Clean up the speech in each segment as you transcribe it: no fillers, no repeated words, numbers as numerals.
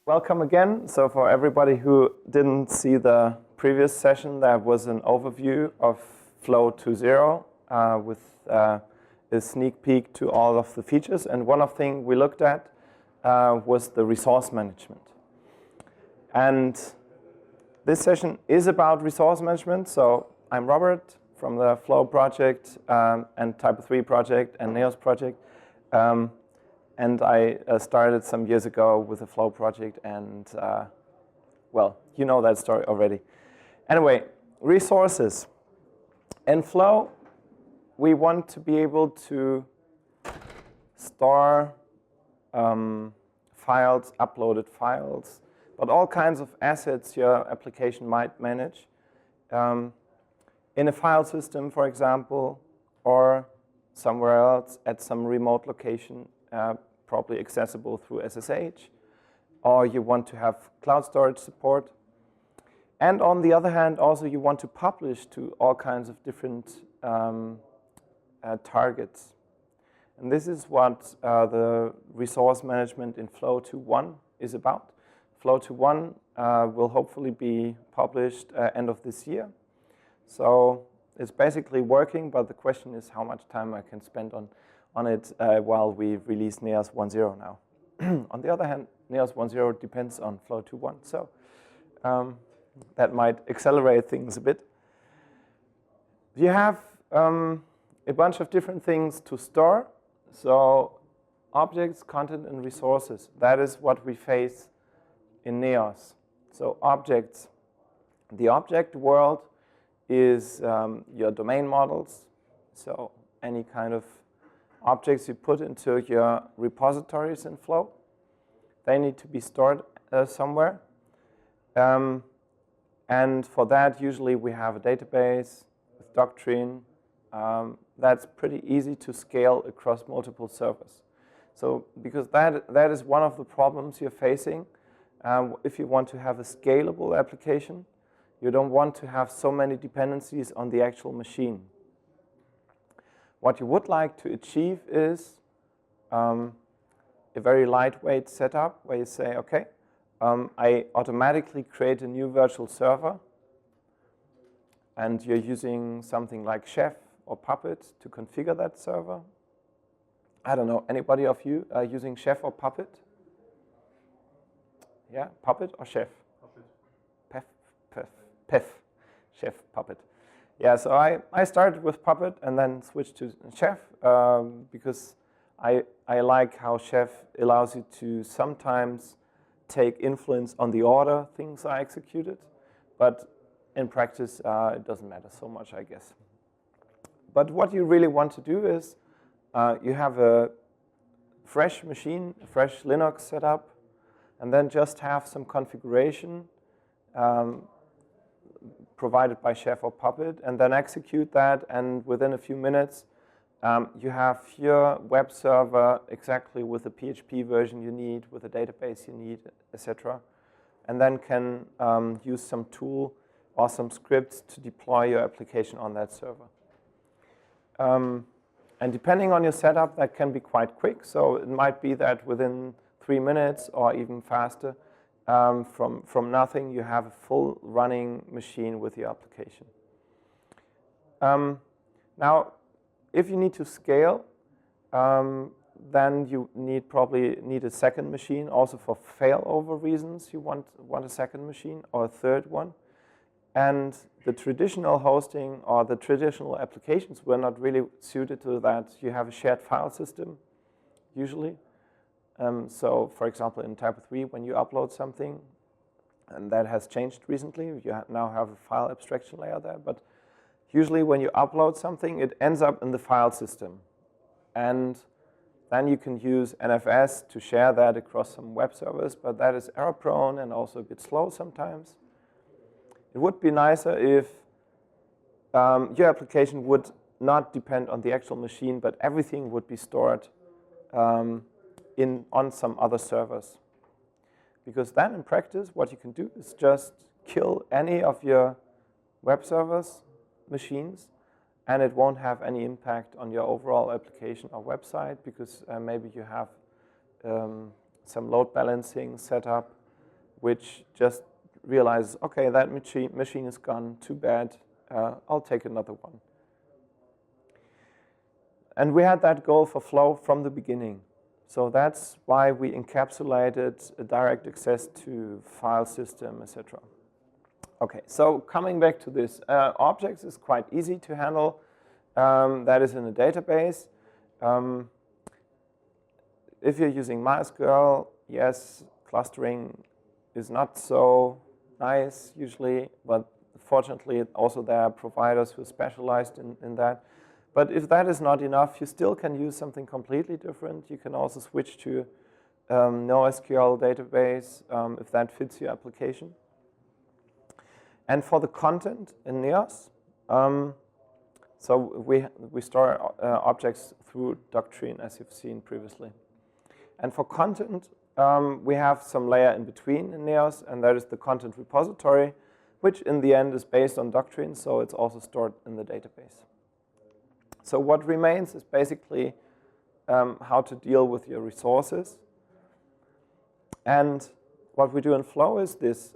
Welcome again. So for everybody who didn't see the previous session, there was an overview of Flow 2.0 with a sneak peek to all of the features. And one of the things we looked at was the resource management. And this session is about resource management. So I'm Robert from the Flow project and TYPO3 project and NEOS project. And I started some years ago with the Flow project, and well, you know that story already. Anyway, resources. In Flow, we want to be able to store files, uploaded files, but all kinds of assets your application might manage in a file system, for example, or somewhere else at some remote location. Probably accessible through SSH, or you want to have cloud storage support. And on the other hand, also you want to publish to all kinds of different targets. And this is what the resource management in Flow 2.1 is about. Flow 2.1 will hopefully be published end of this year. So it's basically working, but the question is how much time I can spend on it while we release NEOS 1.0 now. On the other hand, NEOS 1.0 depends on Flow 2.1, so that might accelerate things a bit. You have a bunch of different things to store. So objects, content, and resources. That is what we face in NEOS. So objects. The object world is your domain models. So any kind of objects you put into your repositories in Flow, they need to be stored somewhere. And for that, usually we have a database with Doctrine. That's pretty easy to scale across multiple servers. So because that is one of the problems you're facing. If you want to have a scalable application, you don't want to have so many dependencies on the actual machine. What you would like to achieve is a very lightweight setup where you say, okay, I automatically create a new virtual server, and you're using something like Chef or Puppet to configure that server. I don't know, anybody of you are using Chef or Puppet? Yeah, Puppet or Chef? Puppet. Pef. Chef, Puppet. Yeah, so I started with Puppet and then switched to Chef because I like how Chef allows you to sometimes take influence on the order things are executed, but in practice it doesn't matter so much, I guess. But what you really want to do is you have a fresh machine, a fresh Linux setup, and then just have some configuration provided by Chef or Puppet, and then execute that, and within a few minutes, you have your web server exactly with the PHP version you need, with the database you need, etc. And then can use some tool or some scripts to deploy your application on that server. And depending on your setup, that can be quite quick. So it might be that within 3 minutes or even faster, from nothing, you have a full running machine with your application. Now, if you need to scale, then you probably need a second machine. Also for failover reasons, you want a second machine or a third one. And the traditional hosting or the traditional applications were not really suited to that. You have a shared file system, usually. So, for example, in TYPO3, when you upload something, and that has changed recently, you now have a file abstraction layer there, but usually when you upload something, it ends up in the file system. And then you can use NFS to share that across some web servers, but that is error-prone and also a bit slow sometimes. It would be nicer if your application would not depend on the actual machine, but everything would be stored on some other servers. Because then in practice, what you can do is just kill any of your web servers machines, and it won't have any impact on your overall application or website, because maybe you have some load balancing set up which just realizes, okay, that machine is gone, too bad, I'll take another one. And we had that goal for Flow from the beginning. So that's why we encapsulated a direct access to file system, etc. Okay, so coming back to this, objects is quite easy to handle. That is in a database. If you're using MySQL, yes, clustering is not so nice usually, but fortunately also there are providers who are specialized in that. But if that is not enough, you still can use something completely different. You can also switch to NoSQL database if that fits your application. And for the content in Neos, so we store objects through Doctrine, as you've seen previously. And for content, we have some layer in between in Neos, and that is the content repository, which in the end is based on Doctrine, so it's also stored in the database. So what remains is basically how to deal with your resources. And what we do in Flow is this.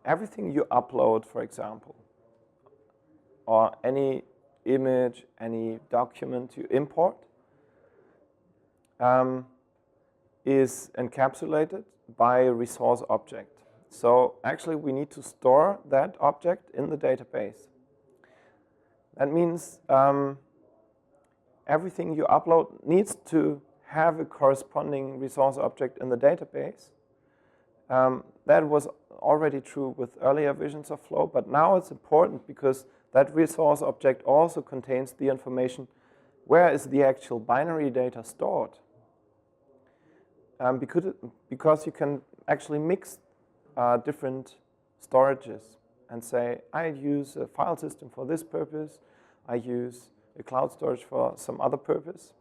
Everything you upload, for example, or any image, any document you import, is encapsulated by a resource object. So actually we need to store that object in the database. That means everything you upload needs to have a corresponding resource object in the database. That was already true with earlier versions of Flow, but now it's important because that resource object also contains the information where is the actual binary data stored. Because you can actually mix different storages and say, I use a file system for this purpose, I use a cloud storage for some other purpose.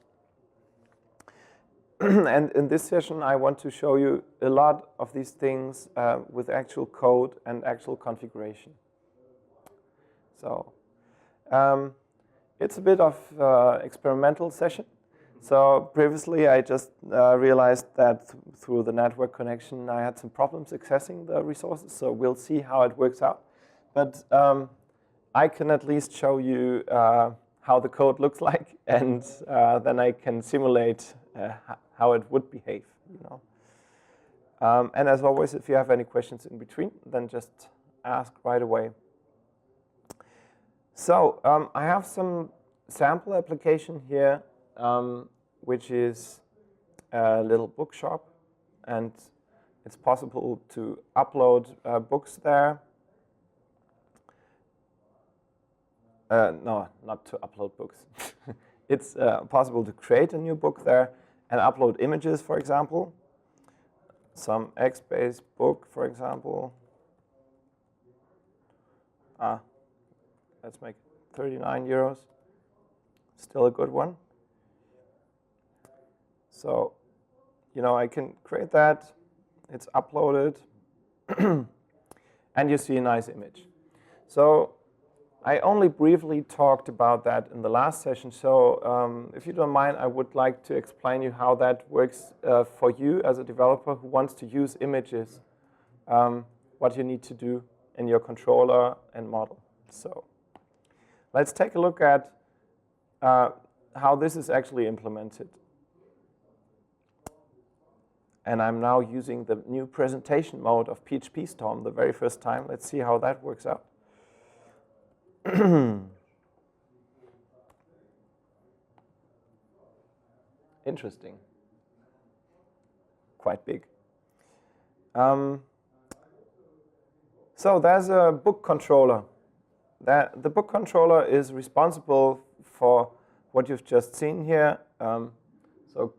And in this session, I want to show you a lot of these things with actual code and actual configuration. So it's a bit of experimental session. So previously, I just realized that through the network connection, I had some problems accessing the resources. So we'll see how it works out. But I can at least show you how the code looks like, and then I can simulate how it would behave. You know. And as always, if you have any questions in between, then just ask right away. So I have some sample application here, which is a little bookshop, and it's possible to upload books there. No, not to upload books. It's possible to create a new book there and upload images, for example. Some X-based book, for example. Let's make 39 euros. Still a good one. So, you know, I can create that. It's uploaded. And you see a nice image. So I only briefly talked about that in the last session. So if you don't mind, I would like to explain you how that works for you as a developer who wants to use images, what you need to do in your controller and model. So let's take a look at how this is actually implemented. And I'm now using the new presentation mode of PHP Storm the very first time. Let's see how that works out. Interesting. Quite big. So there's a book controller. The book controller is responsible for what you've just seen here. So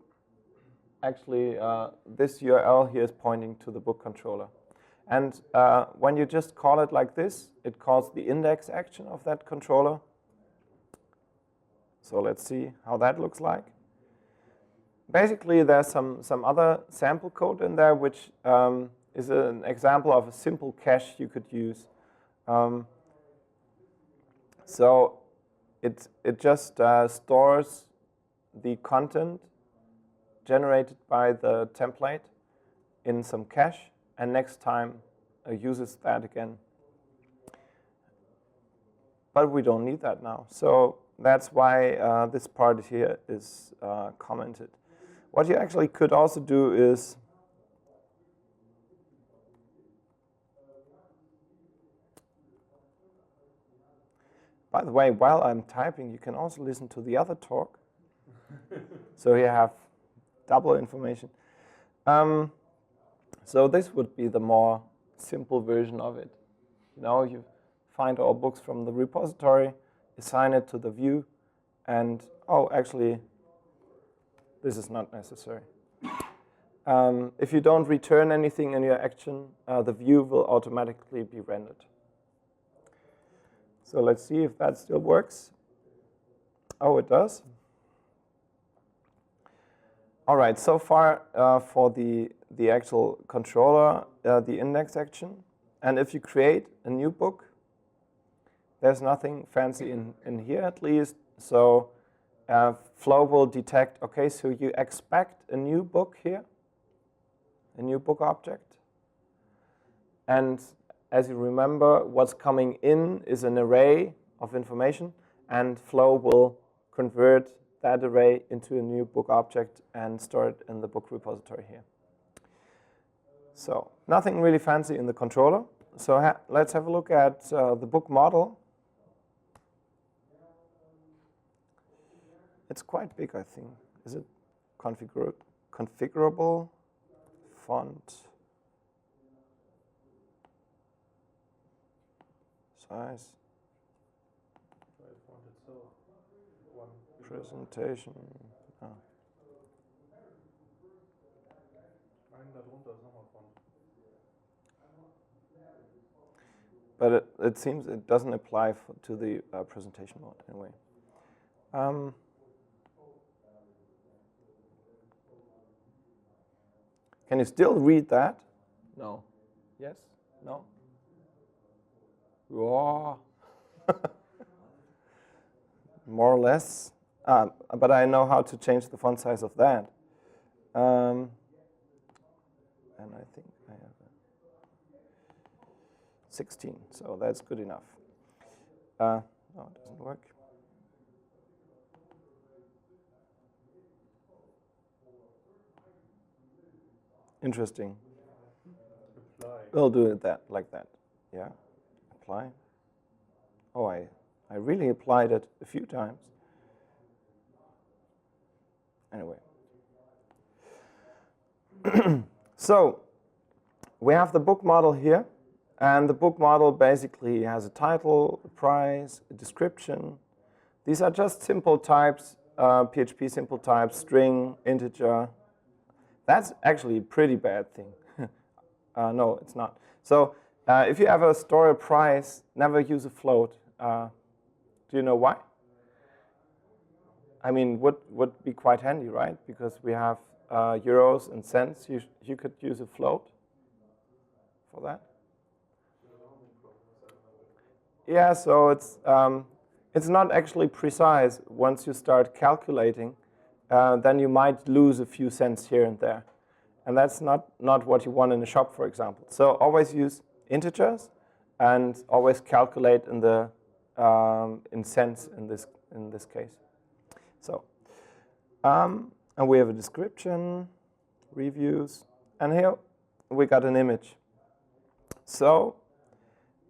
actually, this URL here is pointing to the book controller. And when you just call it like this, it calls the index action of that controller. So let's see how that looks like. Basically, there's some other sample code in there, which is an example of a simple cache you could use. So it just stores the content generated by the template in some cache. and next time uses that again. But we don't need that now. So that's why this part here is commented. What you actually could also do is by the way, while I'm typing, you can also listen to the other talk. So you have double information. So this would be the more simple version of it. You know, you find all books from the repository, assign it to the view, and oh, actually, this is not necessary. If you don't return anything in your action, the view will automatically be rendered. So let's see if that still works. Oh, it does. All right, so far for the actual controller, the index action. And if you create a new book, there's nothing fancy in here at least. So Flow will detect, okay, so you expect a new book here, a new book object. And as you remember, what's coming in is an array of information, and Flow will convert that array into a new book object and store it in the book repository here. So nothing really fancy in the controller. So let's have a look at the book model. It's quite big, I think. Is it configurable? Font size. Presentation. Oh. But it seems it doesn't apply to the presentation mode anyway. Can you still read that? No. Yes? No? Whoa. More or less. But I know how to change the font size of that. And I think I have 16, so that's good enough. No, it doesn't work. Interesting. Apply. We'll do it like that. Yeah. Apply. Oh, I really applied it a few times. Anyway. So we have the book model here. And the book model basically has a title, a price, a description. These are just simple types, PHP simple types, string, integer. That's actually a pretty bad thing. No, it's not. So if you ever store a price, never use a float. Do you know why? I mean, would be quite handy, right? Because we have euros and cents. You could use a float for that. Yeah, so it's not actually precise. Once you start calculating, then you might lose a few cents here and there. And that's not what you want in a shop, for example. So always use integers and always calculate in the in cents in this case. So and we have a description, reviews, and here we got an image. So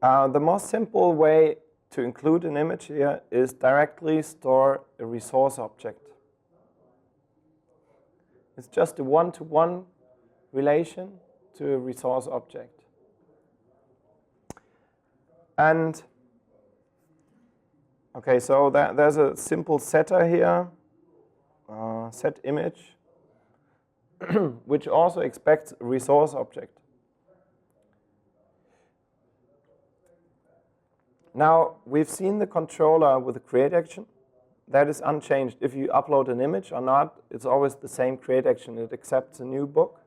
the most simple way to include an image here is directly store a resource object. It's just a one-to-one relation to a resource object. And okay, so there's a simple setter here, set image, which also expects a resource object. Now, we've seen the controller with the create action. That is unchanged. If you upload an image or not, it's always the same create action. It accepts a new book.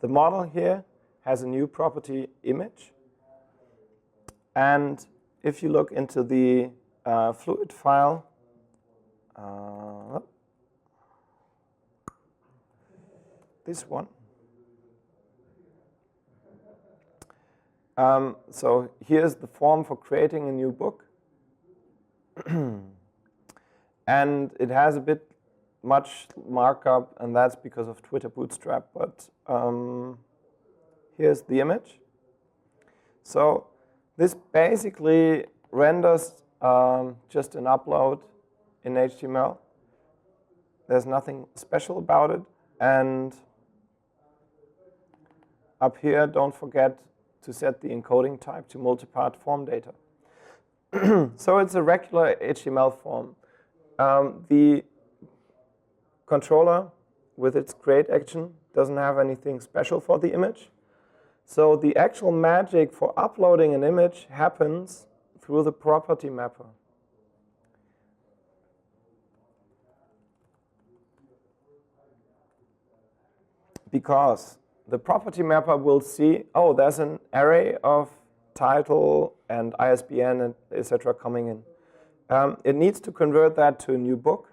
The model here has a new property image. And if you look into the fluid file, this one, So here's the form for creating a new book. And it has a bit much markup, and that's because of Twitter Bootstrap. But here's the image. So this basically renders just an upload in HTML. There's nothing special about it. And up here, don't forget to set the encoding type to multipart form data. So it's a regular HTML form. The controller with its create action doesn't have anything special for the image. So the actual magic for uploading an image happens through the property mapper. Because the property mapper will see, oh, there's an array of title and ISBN and etc. coming in. It needs to convert that to a new book.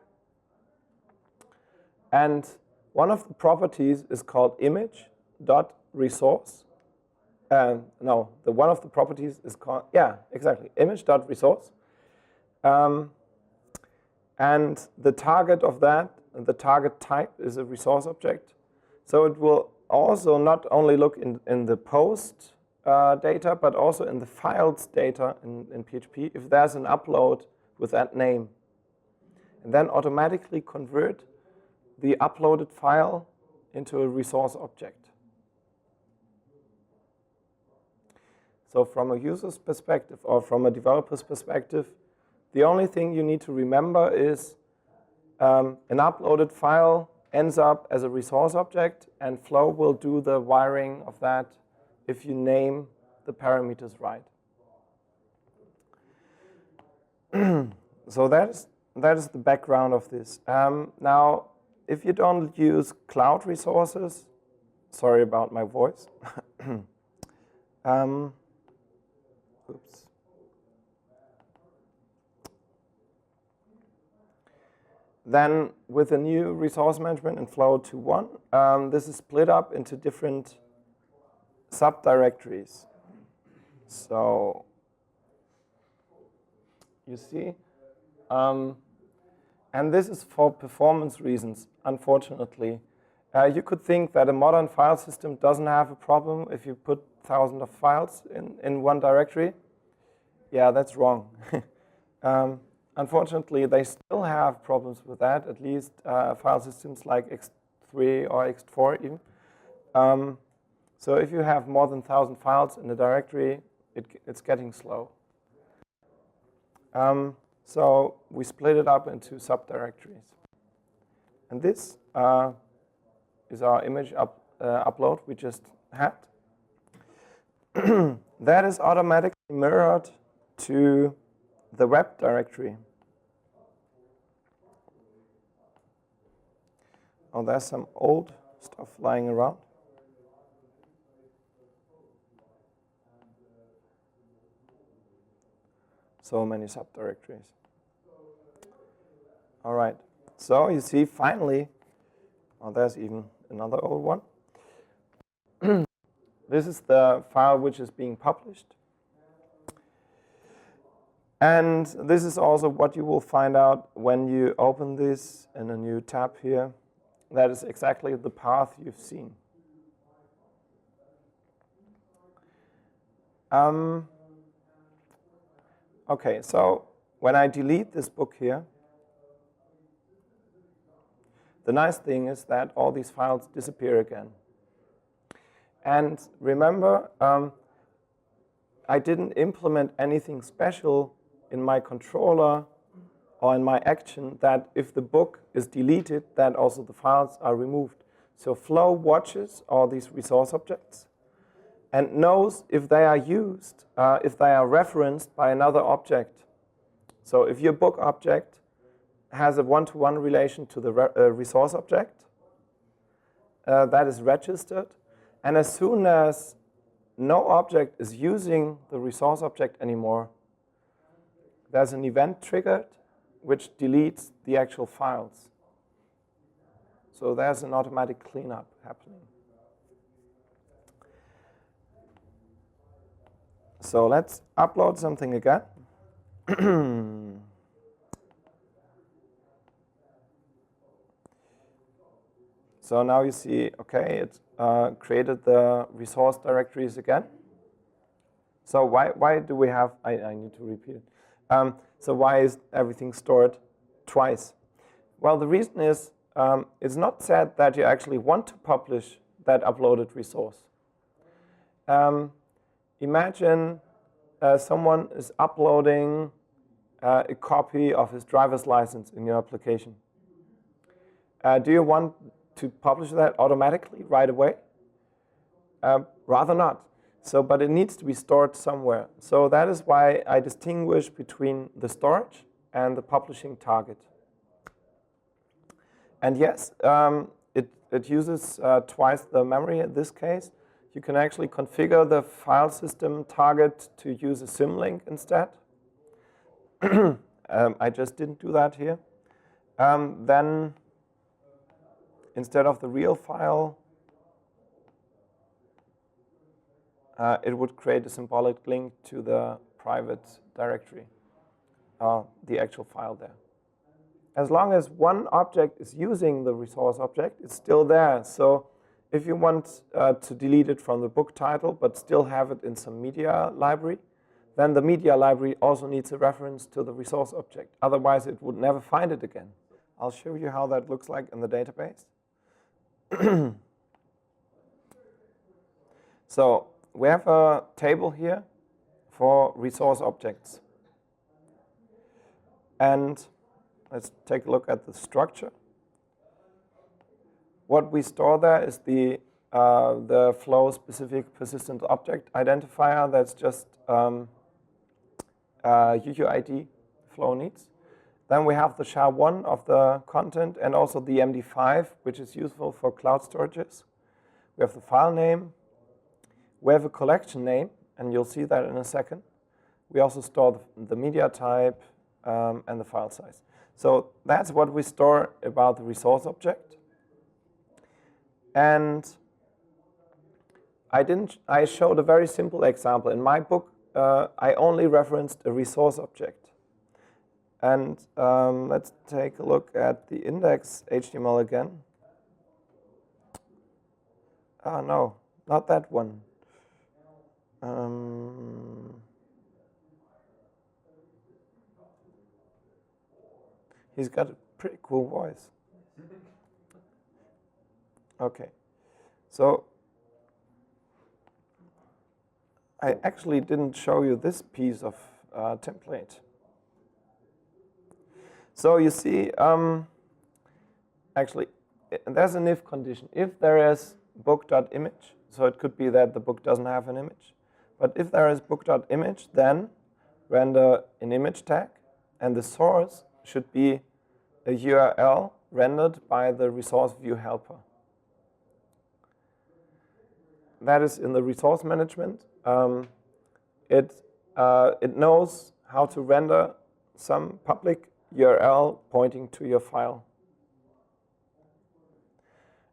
And one of the properties is called image.resource. No, one of the properties is called, yeah, exactly, image.resource. And the target of that, the target type is a resource object. So it will also not only look in the post data, but also in the files data in PHP if there's an upload with that name. And then automatically convert the uploaded file into a resource object. So from a user's perspective or from a developer's perspective, the only thing you need to remember is an uploaded file ends up as a resource object, and Flow will do the wiring of that if you name the parameters right. So that is the background of this. Now, if you don't use cloud resources, sorry about my voice. Oops. Then with the new resource management in Flow 2.1, this is split up into different subdirectories. So you see, and this is for performance reasons, unfortunately. You could think that a modern file system doesn't have a problem if you put thousands of files in one directory. Yeah, that's wrong. Unfortunately, they still have problems with that, at least file systems like X3 or X4 even. So if you have more than 1,000 files in a directory, it's getting slow. So we split it up into subdirectories. And this is our image upload we just had. That is automatically mirrored to the web directory. Oh, there's some old stuff lying around. So many subdirectories. All right. So you see, finally, oh, there's even another old one. This is the file which is being published. And this is also what you will find out when you open this in a new tab here. That is exactly the path you've seen. Okay, so when I delete this book here, the nice thing is that all these files disappear again. And remember, I didn't implement anything special in my controller or in my action that if the book is deleted, that also the files are removed. So Flow watches all these resource objects and knows if they are used, if they are referenced by another object. So if your book object has a one-to-one relation to the resource object, that is registered. And as soon as no object is using the resource object anymore, there's an event triggered which deletes the actual files. So there's an automatic cleanup happening. So let's upload something again. So now you see, okay, it created the resource directories again. So why do we have, I need to repeat it. So why is everything stored twice? Well, the reason is it's not said that you actually want to publish that uploaded resource. Imagine someone is uploading a copy of his driver's license in your application. Do you want to publish that automatically right away? Rather not. So, but it needs to be stored somewhere. So that is why I distinguish between the storage and the publishing target. And yes, it uses twice the memory in this case. You can actually configure the file system target to use a symlink instead. I just didn't do that here. Then, instead of the real file, it would create a symbolic link to the private directory, the actual file there. As long as one object is using the resource object, it's still there. So if you want to delete it from the book title but still have it in some media library, then the media library also needs a reference to the resource object. Otherwise, it would never find it again. I'll show you how that looks like in the database. So we have a table here for resource objects. And let's take a look at the structure. What we store there is the flow-specific persistent object identifier. That's just UUID flow needs. Then we have the SHA-1 of the content and also the MD5, which is useful for cloud storages. We have the file name. We have a collection name, and you'll see that in a second. We also store the media type and the file size. So that's what we store about the resource object. And I showed a very simple example. In my book, I only referenced a resource object. And let's take a look at the index HTML again. Ah, no, not that one. He's got a pretty cool voice. Okay, so I actually didn't show you this piece of template. So you see, actually, there's an if condition. If there is book.image, so it could be that the book doesn't have an image. But if there is book.image, then render an image tag, and the source should be a URL rendered by the resource view helper. That is in the resource management. It knows how to render some public URL pointing to your file.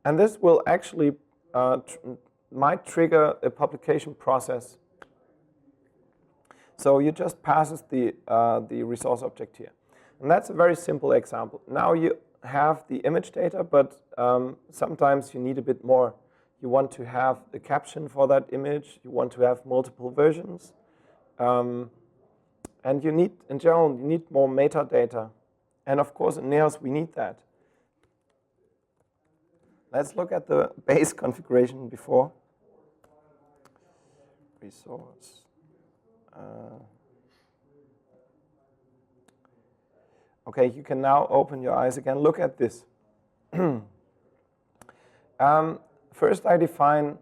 And this will actually might trigger a publication process. So you just passes the resource object here. And that's a very simple example. Now you have the image data, but sometimes you need a bit more. You want to have a caption for that image. You want to have multiple versions. And you need, in general, you need more metadata. And of course, in Neos, we need that. Let's look at the base configuration before. Resource. Okay, you can now open your eyes again. Look at this. First, I define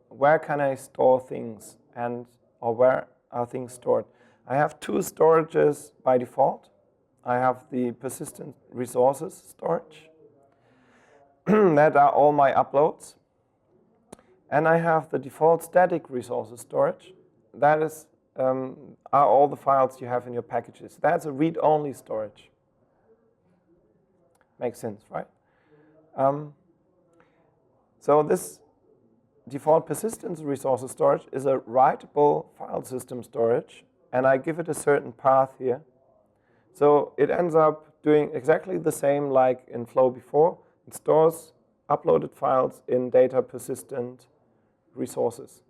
where can I store things or where are things stored. I have two storages by default. I have the persistent resources storage. That are all my uploads. And I have the default static resources storage. That is are all the files you have in your packages. That's a read-only storage. Makes sense, right? So this default persistence resources storage is a writable file system storage, and I give it a certain path here. So it ends up doing exactly the same like in Flow before. It stores uploaded files in data persistent resources.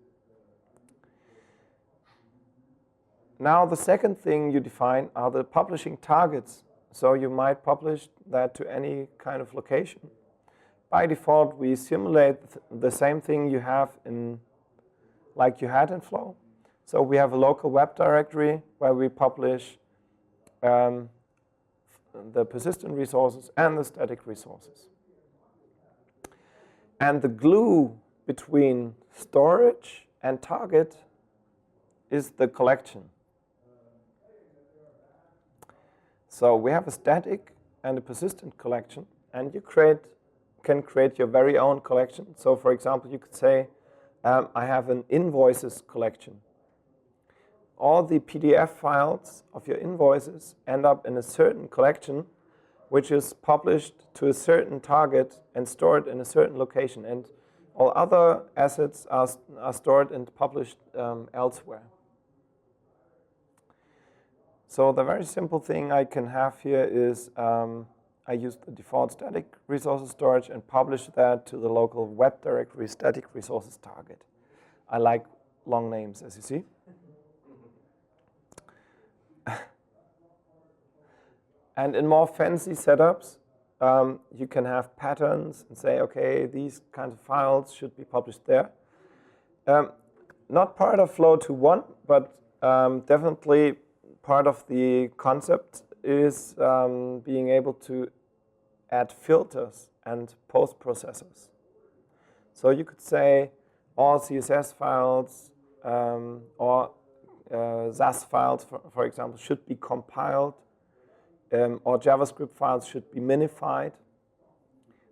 Now the second thing you define are the publishing targets. So you might publish that to any kind of location. By default, we simulate the same thing you have in, like you had in Flow. So we have a local web directory where we publish the persistent resources and the static resources. And the glue between storage and target is the collection. So we have a static and a persistent collection, and you can create your very own collection. So for example, you could say, I have an invoices collection. All the PDF files of your invoices end up in a certain collection, which is published to a certain target and stored in a certain location. And all other assets are stored and published elsewhere. So the very simple thing I can have here is I use the default static resources storage and publish that to the local web directory static resources target. I like long names, as you see. And in more fancy setups, you can have patterns and say, okay, these kinds of files should be published there. Not part of Flow 2.1, but definitely part of the concept is being able to add filters and post-processors. So you could say all CSS files or SAS files, for example, should be compiled, or JavaScript files should be minified.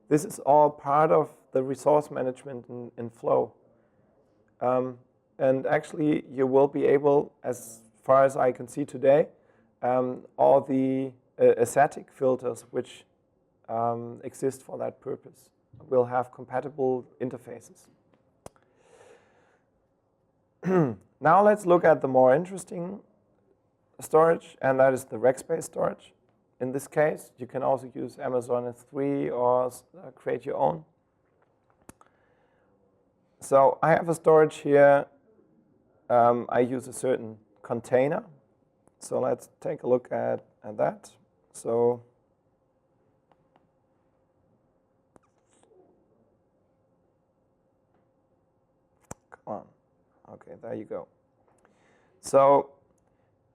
This is all part of the resource management in Flow. And actually, you will be able, as far as I can see today, all the aesthetic filters which exist for that purpose will have compatible interfaces. Now let's look at the more interesting storage, and that is the Rackspace storage. In this case, you can also use Amazon S3 or create your own. So I have a storage here. I use a certain container. So let's take a look at that. So come on. Okay, there you go. So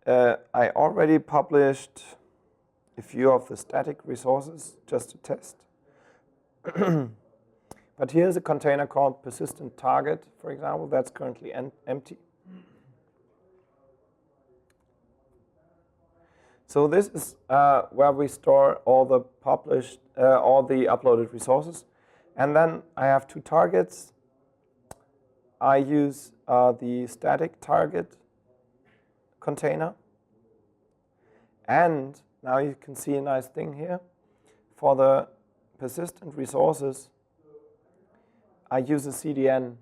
I already published a few of the static resources just to test. But here's a container called persistent target, for example, that's currently empty. So this is where we store all the published, all the uploaded resources. And then I have two targets. I use the static target container. And now you can see a nice thing here. For the persistent resources, I use a CDN.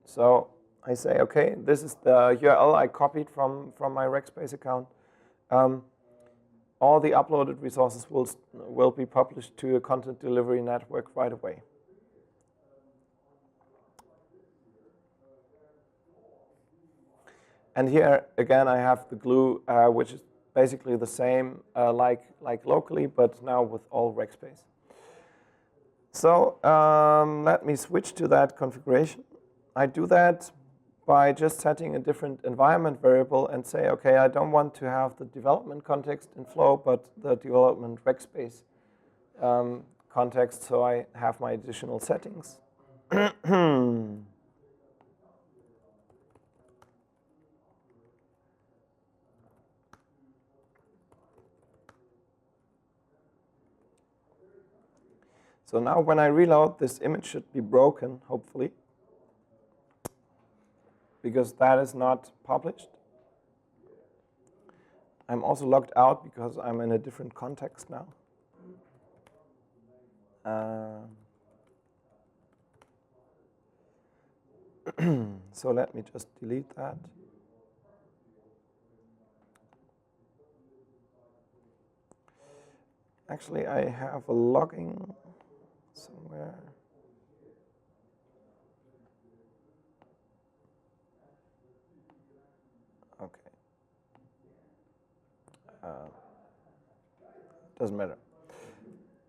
So I say, okay, this is the URL I copied from my Rackspace account. All the uploaded resources will be published to a content delivery network right away. And here, again, I have the glue, which is basically the same like locally, but now with all Rackspace. So let me switch to that configuration. I do that by just setting a different environment variable and say, okay, I don't want to have the development context in Flow, but the development Rackspace context, so I have my additional settings. So now when I reload, this image should be broken, hopefully, because that is not published. I'm also logged out because I'm in a different context now. So let me just delete that. Actually, I have a logging somewhere. Okay. Doesn't matter.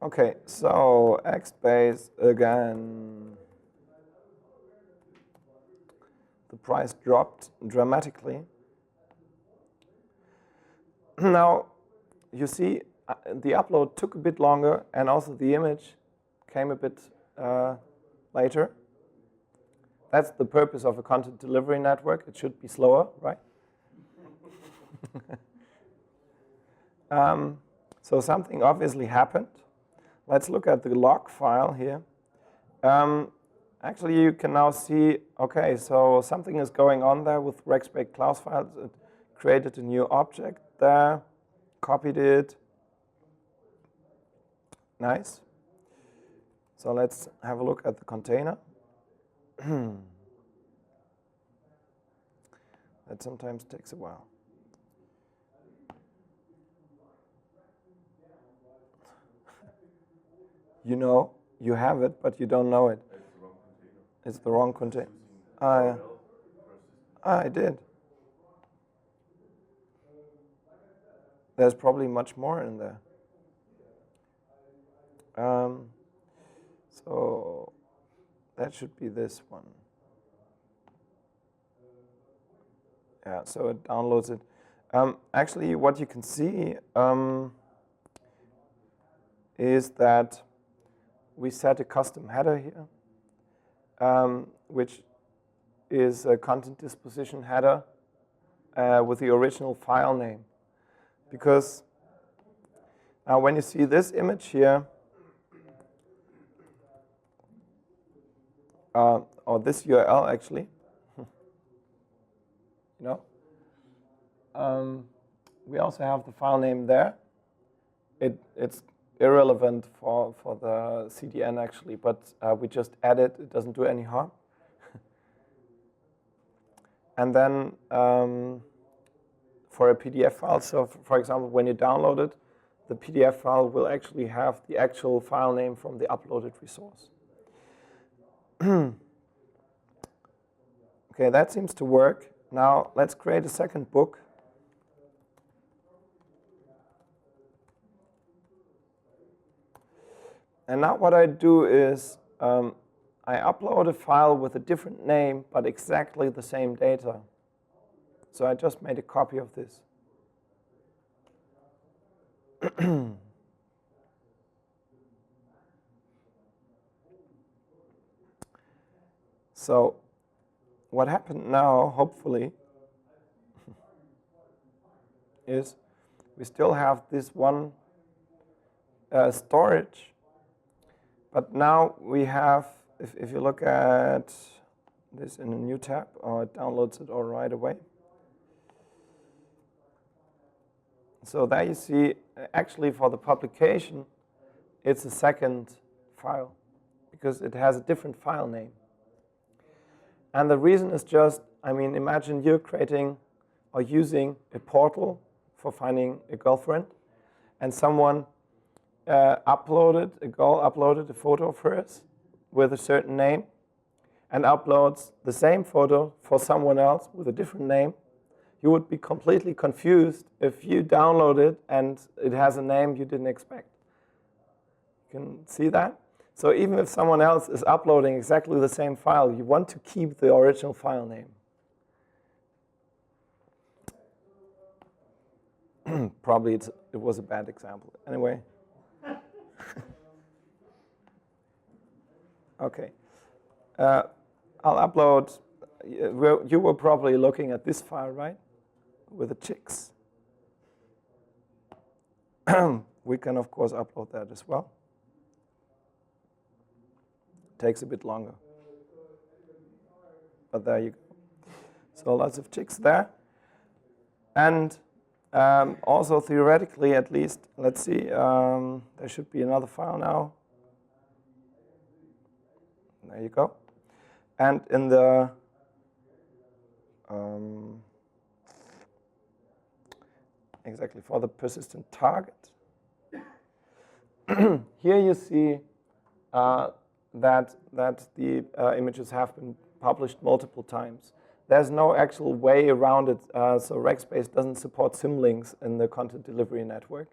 Okay, so XBase again. The price dropped dramatically. Now, you see, the upload took a bit longer, and also the image came a bit later. That's the purpose of a content delivery network. It should be slower, right? So something obviously happened. Let's look at the log file here. Actually, you can now see, okay, so something is going on there with Rackspace class files. It created a new object there, copied it. Nice. So let's have a look at the container. That sometimes takes a while. You know, you have it, but you don't know it. It's the wrong container. Yeah. I did. There's probably much more in there. So that should be this one. Yeah, so it downloads it. Actually, what you can see is that we set a custom header here, which is a content disposition header with the original file name. Because now when you see this image here, or this URL actually, you know, we also have the file name there. It's irrelevant for the CDN actually, but we just add it. It doesn't do any harm. And then for a PDF file, so for example, when you download it, the PDF file will actually have the actual file name from the uploaded resource. Okay, that seems to work. Now let's create a second book. And now what I do is I upload a file with a different name, but exactly the same data. So I just made a copy of this. So what happened now, hopefully, is we still have this one storage. But now we have, if you look at this in a new tab, it downloads it all right away. So there you see, actually for the publication, it's a second file because it has a different file name. And the reason is just, I mean, imagine you're creating or using a portal for finding a girlfriend, and someone uploaded a photo of hers with a certain name, and uploads the same photo for someone else with a different name. You would be completely confused if you download it and it has a name you didn't expect. You can see that? So even if someone else is uploading exactly the same file, you want to keep the original file name. Probably it was a bad example. Anyway. Okay. I'll upload. You were probably looking at this file, right? With the chicks. We can, of course, upload that as well. Takes a bit longer. But there you go. So lots of chicks there. And also theoretically, at least, let's see, there should be another file now. There you go. And in the exactly for the persistent target. Here you see that the images have been published multiple times. There's no actual way around it, so Rackspace doesn't support symlinks in the content delivery network.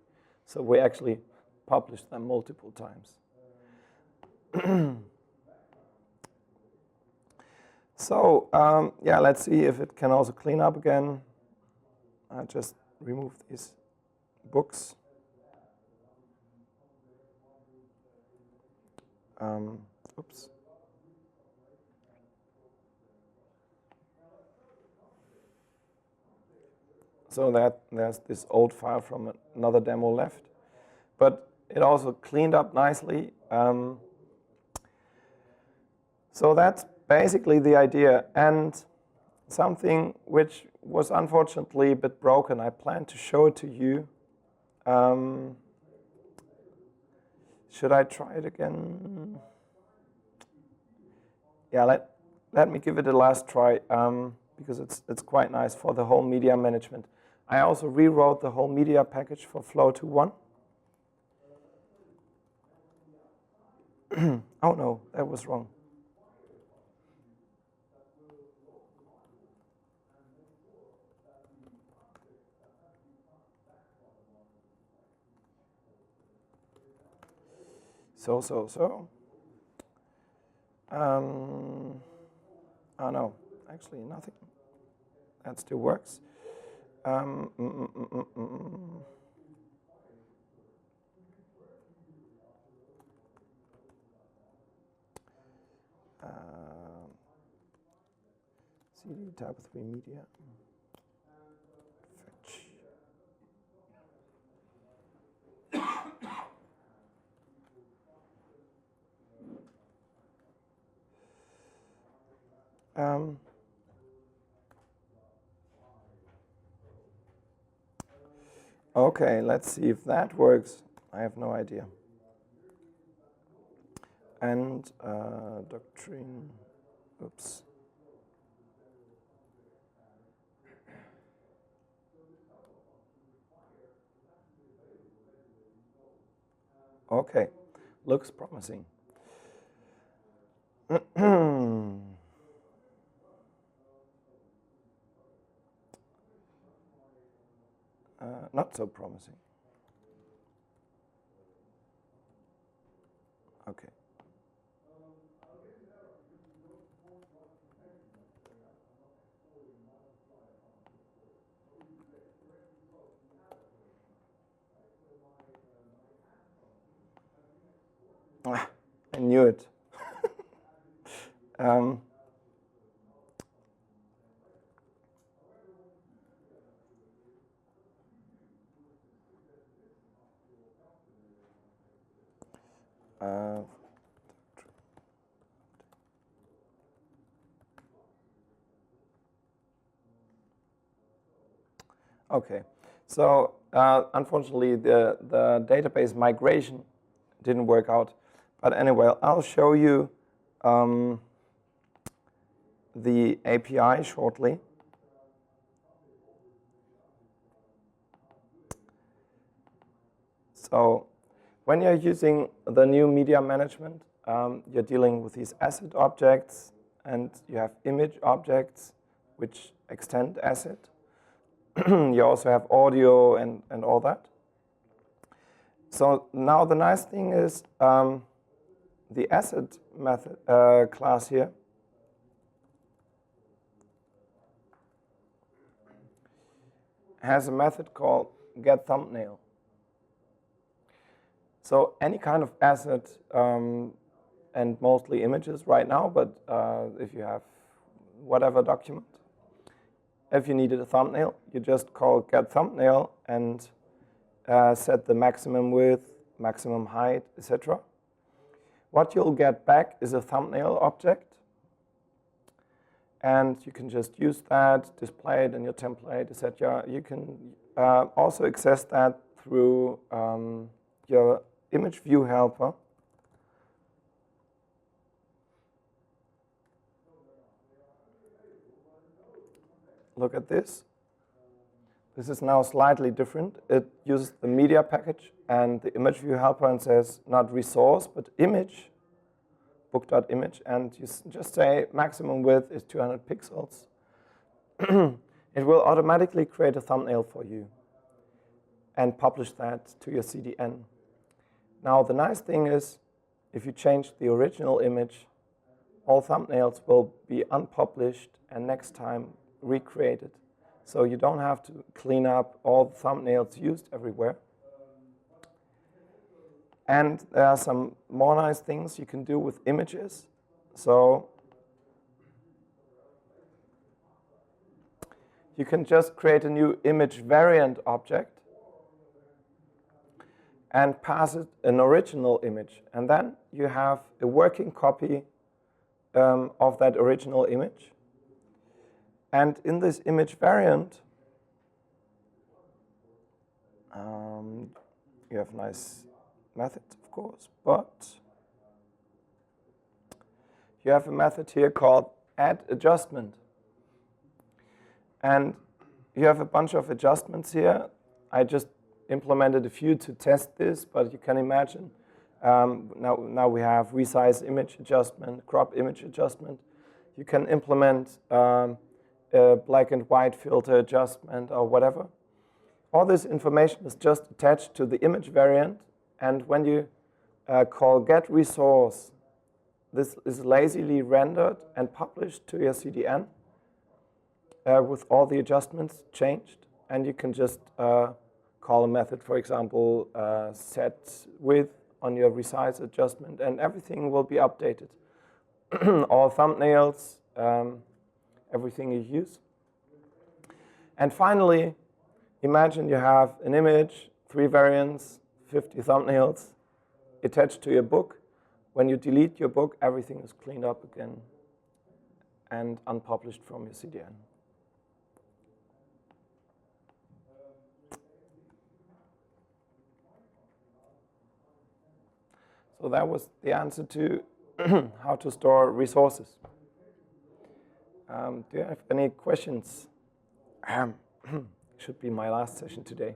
So we actually publish them multiple times. So yeah, let's see if it can also clean up again. I just remove these books. Oops. So that there's this old file from another demo left, but it also cleaned up nicely. So that's basically the idea, and something which was unfortunately a bit broken. I plan to show it to you. Should I try it again? Yeah, let me give it a last try because it's quite nice for the whole media management. I also rewrote the whole media package for Flow 2.1. Oh no, that was wrong. So. Oh no, actually nothing. That still works. CD TYPO3 media. Fetch. Okay, let's see if that works. I have no idea. And doctrine, oops. Okay, looks promising. Not so promising. Okay. I knew it. Okay, so unfortunately the database migration didn't work out. But anyway, I'll show you the API shortly. So when you're using the new media management, you're dealing with these asset objects, and you have image objects which extend asset. You also have audio and all that. So now the nice thing is the asset method class here has a method called getThumbnail. So any kind of asset, and mostly images right now, but if you have whatever document, if you needed a thumbnail, you just call getThumbnail and set the maximum width, maximum height, etc. What you'll get back is a thumbnail object, and you can just use that, display it in your template, etc. You can also access that through your image view helper. look at this. This is now slightly different. It uses the media package and the image view helper and says not resource, but image, book.image, and you just say maximum width is 200 pixels. It will automatically create a thumbnail for you and publish that to your CDN. Now, the nice thing is, if you change the original image, all thumbnails will be unpublished and next time recreated. So you don't have to clean up all the thumbnails used everywhere. And there are some more nice things you can do with images. So you can just create a new image variant object and pass it an original image. And then you have a working copy of that original image. And in this image variant, you have nice methods, of course, but you have a method here called add adjustment. And you have a bunch of adjustments here. I just implemented a few to test this, but you can imagine now we have resize image adjustment, crop image adjustment. You can implement a black and white filter adjustment or whatever. All this information is just attached to the image variant, and when you call get resource, this is lazily rendered and published to your CDN with all the adjustments changed, and you can just call a method, for example, set width on your resize adjustment, and everything will be updated. All thumbnails, everything you use. And finally, imagine you have an image, 3 variants, 50 thumbnails attached to your book. When you delete your book, everything is cleaned up again and unpublished from your CDN. So that was the answer to how to store resources. Do you have any questions? Should be my last session today.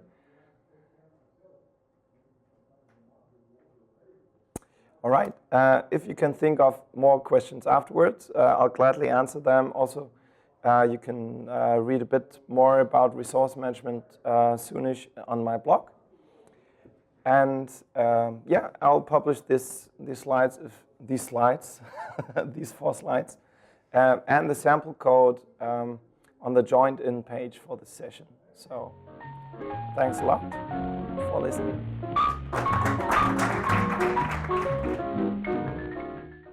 All right. If you can think of more questions afterwards, I'll gladly answer them. Also, you can read a bit more about resource management soonish on my blog. And yeah, I'll publish these 4 slides, and the sample code on the joined in page for the session. So thanks a lot for listening.